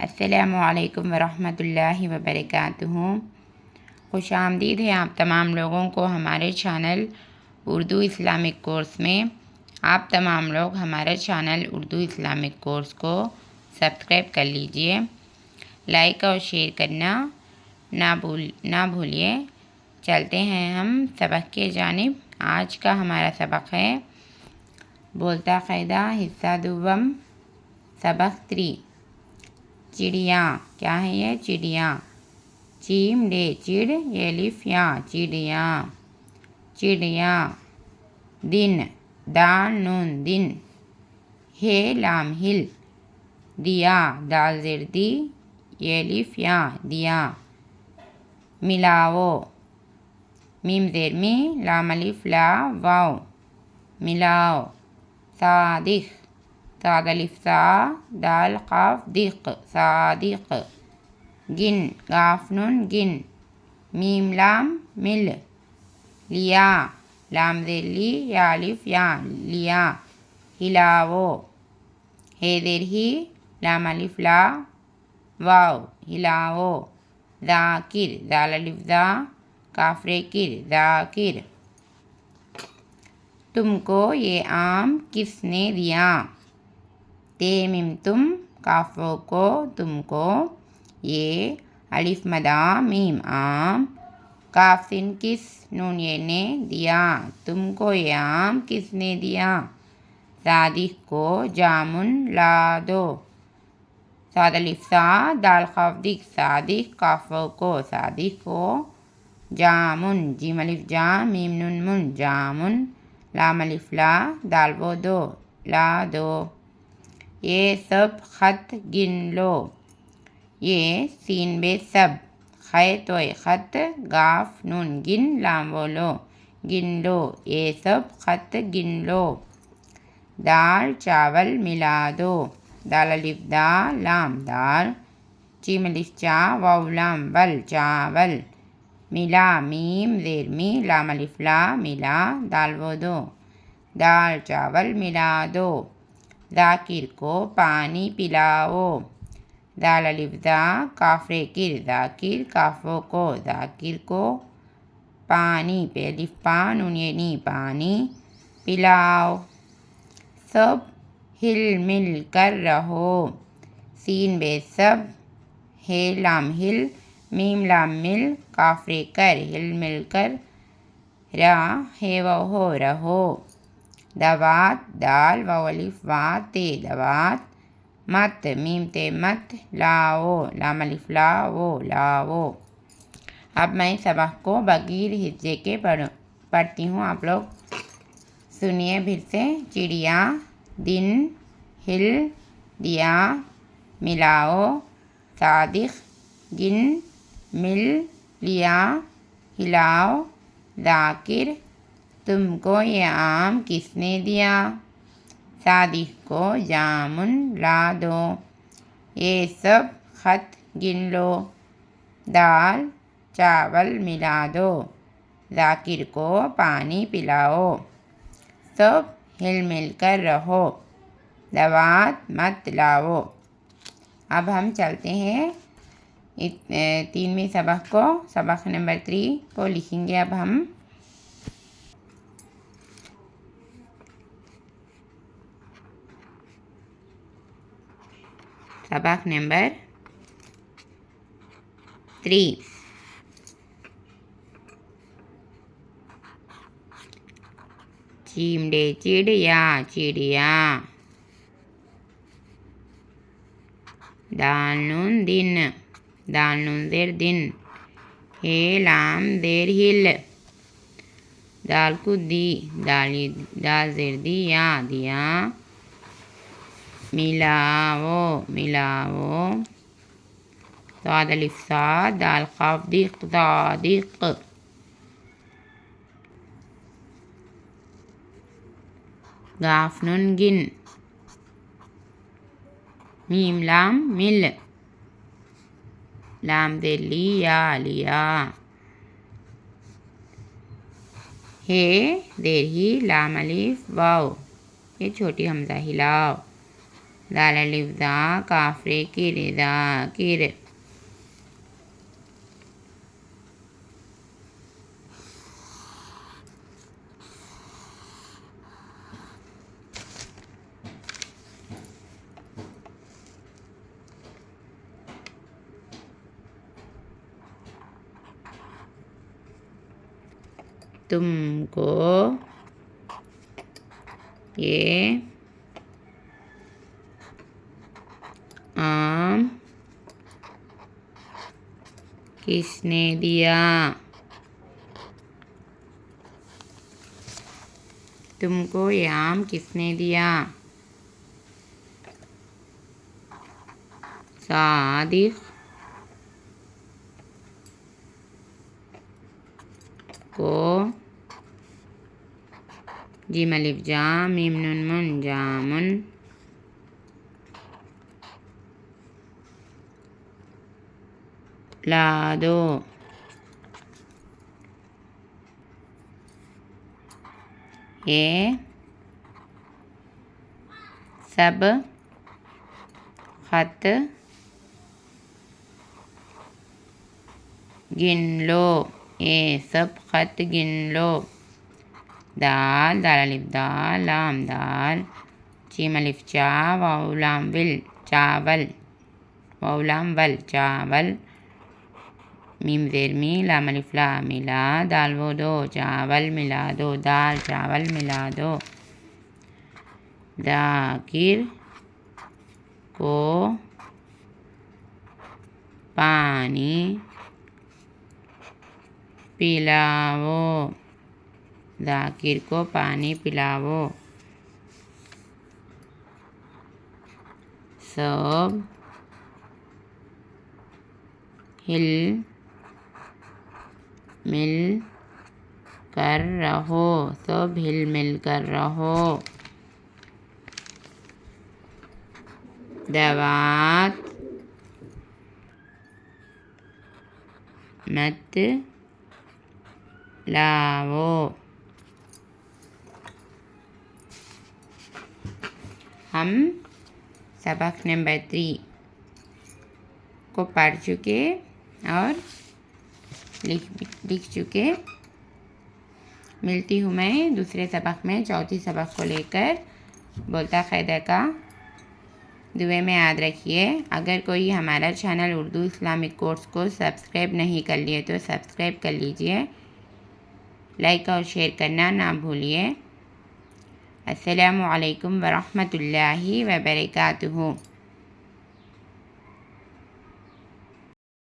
अस्सलामुअलैकुम वरहमतुल्लाहि वबरकातुहू। खुशामदीद है आप तमाम लोगों को हमारे चैनल उर्दू इस्लामिक कोर्स में। आप तमाम लोग हमारे चैनल उर्दू इस्लामिक कोर्स को सब्सक्राइब कर लीजिए, लाइक और शेयर करना ना भूलिए। चलते हैं हम सबक के जानिब। आज का हमारा सबक है बोलता क़ायदा हिस्सा दुव्वम सबक 3। चिड़िया। क्या है ये? चिड़िया। चीम डे चिड़ ये लिफ या चिड़िया चिड़िया। दिन दाल नून दिन। हे लाम हिल दिया दाल ज़ेर ये लिफ या दिया। मिलाओ मीम ज़ेर मी लाम अलिफ ला वाओ मिलाओ। सादिक साद अलिफ सा दाल क़ाफ दिक सादिक। गिन गाफ नून गिन। मीम लाम मिल। लिया लाम ज़ेर ली या अलिफ या लिया हिलाओ। हे ज़ेर ही लाम अलिफ ला वाओ हिलाओ। ज़ाकिर ज़ाल अलिफ ज़ा काफ रे किर ज़ाकिर। तुमको ये आम किसने दिया? ते मीम तुम काफ़ो को तुमको ये अलिफ मदा मीम आम काफ सिन किस नून ये ने दिया। तुमको ये आम किसने दिया? सादिक को जामुन ला दो। साद अलिफ सा दाल क़ाफ दिक सादिक काफ़ो को सादिक को जामुन जीम अलिफ जा मीम नून मुन जामुन लाम अलिफ ला दाल वो दो ला दो। ये सब ख़त गिन लो। ये सीन बे सब ख़ै तोय ख़त गाफ नून गिन लाम वो लो गिन लो। ये सब ख़त गिन लो। दाल चावल मिला दो। दाल अलिफ दा लाम दाल चीम अलिफ चा वाव लाम वल चावल। मिला मीम ज़ेर मी लाम अलिफ ला मिला दाल वो दो दाल चावल मिला दो। ज़ाकिर को पानी पिलाओ। दाल अलिफ ज़ा काफ रे किर ज़ाकिर काफ़ो को ज़ाकिर को पानी पे अलिफ पा नून ये नी पानी पिलाओ। सब हिल मिल कर रहो। सीन बे सब हे लाम हिल मीम लाम मिल काफ रे कर हिल मिल कर रा हे वो हो रहो। दवात दाल वाव अलिफ वा ते दवात। मत मीम ते मत लाओ लाम अलिफ ला वो लाओ। अब मैं सबक को बगैर हिज्जे के पढ़ती हूँ, आप लोग सुनिए फिर से। चिड़िया दिन हिल दिया मिलाओ। सादिक गिन मिल लिया हिलाओ। ज़ाकिर तुमको ये आम किसने दिया? सादिक को जामुन ला दो। ये सब ख़त गिन लो। दाल चावल मिला दो। ज़ाकिर को पानी पिलाओ। सब हिल मिल कर रहो। दवात मत लाओ। अब हम चलते हैं 3वें सबक को। सबक नंबर 3 को लिखेंगे अब हम। सबक नंबर 3। चीम डे चिड़िया चिड़िया। दाल नून दिन दाल नून ज़ेर दिन। हे लाम ज़ेर हिल दाल को दी दाल ज़ेर दी या दिया। मिलाओ मिलाओ। साद अलिफ सा दाल क़ाफ दिक सादिक। गाफ नून गिन। मीम लाम मिल लाम ज़ेर ली या लिया। हे ज़ेर ही लाम अलिफ वाओ ये छोटी हमज़ा हिलाओ। दाल अलिफ दा काफ रे किर ज़ाकिर। तुमको ये आम किसने दिया? तुमको ये आम किसने दिया? सादिक को जीम अलिफ जा मीम नून मुन जामुन ला दो। ये सब खत गिन लो। ये सब खत गिन लो। दाल दाल अलिफ दाल लाम दाल जीम अलिफ चा वाव लाम विल चावल वाव लाम वल चावल मीम ज़ेर मी लाम अलिफ ला मिला दाल वो दो चावल मिला दो दाल चावल मिला दो। ज़ाकिर को पानी पिलाओ। ज़ाकिर को पानी पिलाओ। सब हिल मिल कर रहो। सब हिल मिल कर रहो। दवात मत लाओ। हम सबक नंबर 3 को पढ़ चुके और लिख चुके। मिलती हूँ मैं दूसरे सबक में चौथी सबक को लेकर। बोलता क़ैदा का दुआ में याद रखिए। अगर कोई हमारा चैनल उर्दू इस्लामिक कोर्स को सब्सक्राइब नहीं कर लिए तो सब्सक्राइब कर लीजिए। लाइक और शेयर करना ना भूलिए। अस्सलामु अलैकुम वरहमतुल्लाहि वबरकातुहू।